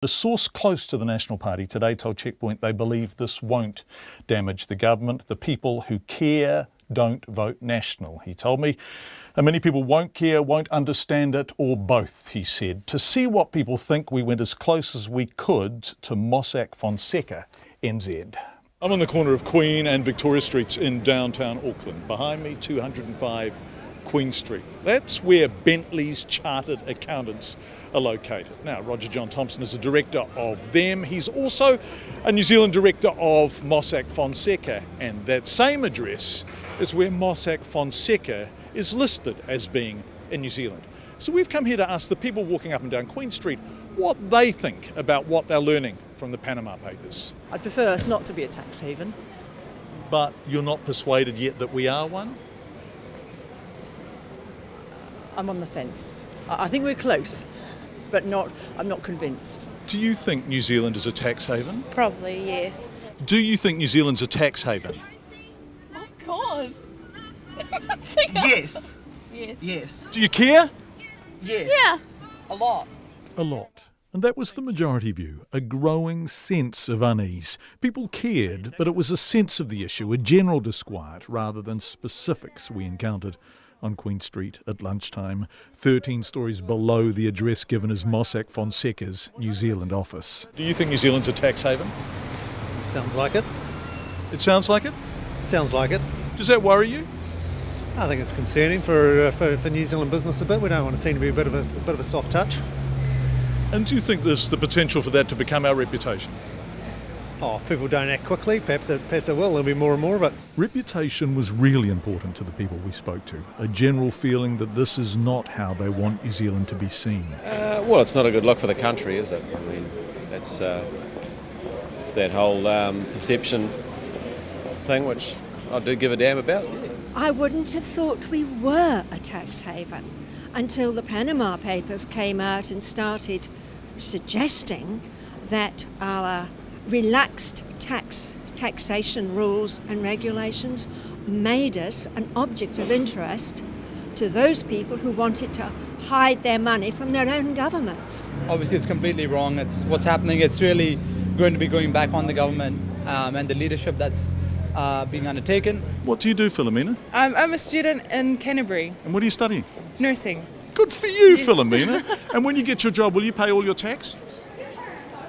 A source close to the National Party today told Checkpoint they believe this won't damage the government. The people who care don't vote National, he told me. And many people won't care, won't understand it, or both, he said. To see what people think, we went as close as we could to Mossack Fonseca, NZ. I'm on the corner of Queen and Victoria Streets in downtown Auckland. Behind me, 205 Queen Street. That's where Bentley's Chartered Accountants are located. Now, Roger John Thompson is the director of them. He's also a New Zealand director of Mossack Fonseca, and that same address is where Mossack Fonseca is listed as being in New Zealand. So we've come here to ask the people walking up and down Queen Street what they think about what they're learning from the Panama Papers. I'd prefer us not to be a tax haven. But you're not persuaded yet that we are one? I'm on the fence. I think we're close, but I'm not convinced. Do you think New Zealand is a tax haven? Probably, yes. Do you think New Zealand's a tax haven? Oh, God. Yes. Yes. Yes. Do you care? Yes. Yeah. A lot. A lot. And that was the majority view, a growing sense of unease. People cared, but it was a sense of the issue, a general disquiet, rather than specifics we encountered on Queen Street at lunchtime, 13 stories below the address given as Mossack Fonseca's New Zealand office. Do you think New Zealand's a tax haven? Sounds like it. It sounds like it? Sounds like it. Does that worry you? I think it's concerning for New Zealand business a bit. We don't want to seem to be a bit of a soft touch. And do you think there's the potential for that to become our reputation? Oh, if people don't act quickly, perhaps it will. There'll be more and more of it. Reputation was really important to the people we spoke to. A general feeling that this is not how they want New Zealand to be seen. Well, it's not a good look for the country, is it? I mean, it's that whole perception thing, which I do give a damn about. Yeah. I wouldn't have thought we were a tax haven until the Panama Papers came out and started suggesting that our relaxed taxation rules and regulations made us an object of interest to those people who wanted to hide their money from their own governments. Obviously it's completely wrong. It's what's happening. It's really going to be going back on the government and the leadership that's being undertaken. What do you do, Philomena? I'm a student in Canterbury, And what are you studying? nursing. Good for you, Yes. Philomena. And when you get your job, will you pay all your tax?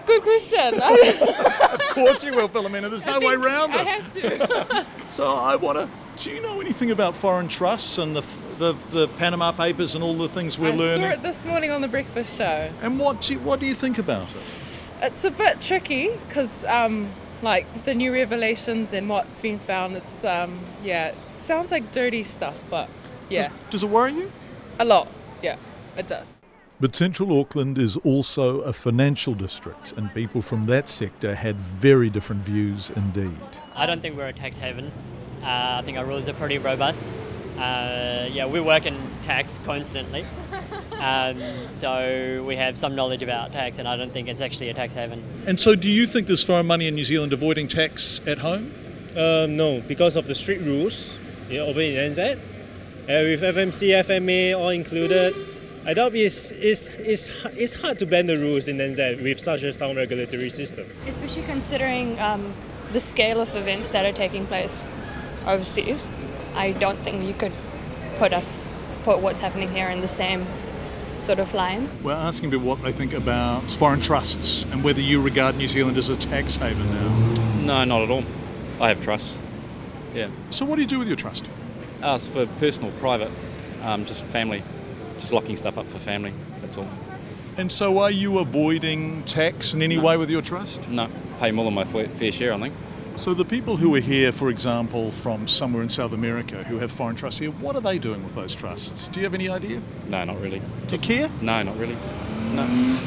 Good question. Of course you will, Philomena. There's no way around I it. have to. So I want to... Do you know anything about foreign trusts and the Panama Papers and all the things we're I learning? saw it this morning on the breakfast show. And what do you think about it? It's a bit tricky because, like, with the new revelations and what's been found, it's it sounds like dirty stuff, but yeah, Does it worry you? a lot. Yeah, it does. But Central Auckland is also a financial district, and people from that sector had very different views indeed. I don't think we're a tax haven. I think our rules are pretty robust. We work in tax constantly, so we have some knowledge about tax, and I don't think it's actually a tax haven. And so do you think there's foreign money in New Zealand avoiding tax at home? No, because of the strict rules over in NZ, with FMC, FMA all included. I doubt it's hard to bend the rules in NZ with such a sound regulatory system. Especially considering the scale of events that are taking place overseas, I don't think you could put what's happening here in the same sort of line. We're asking people what they think about foreign trusts and whether you regard New Zealand as a tax haven now. No, not at all. I have trusts. Yeah. So what do you do with your trust? It's for personal, private, just family. Just locking stuff up for family, that's all. And so are you avoiding tax in any way with your trust? No, pay more than my fair share, I think. So the people who are here, for example, from somewhere in South America who have foreign trusts here, what are they doing with those trusts? Do you have any idea? No, not really. Do you care? No, not really. No.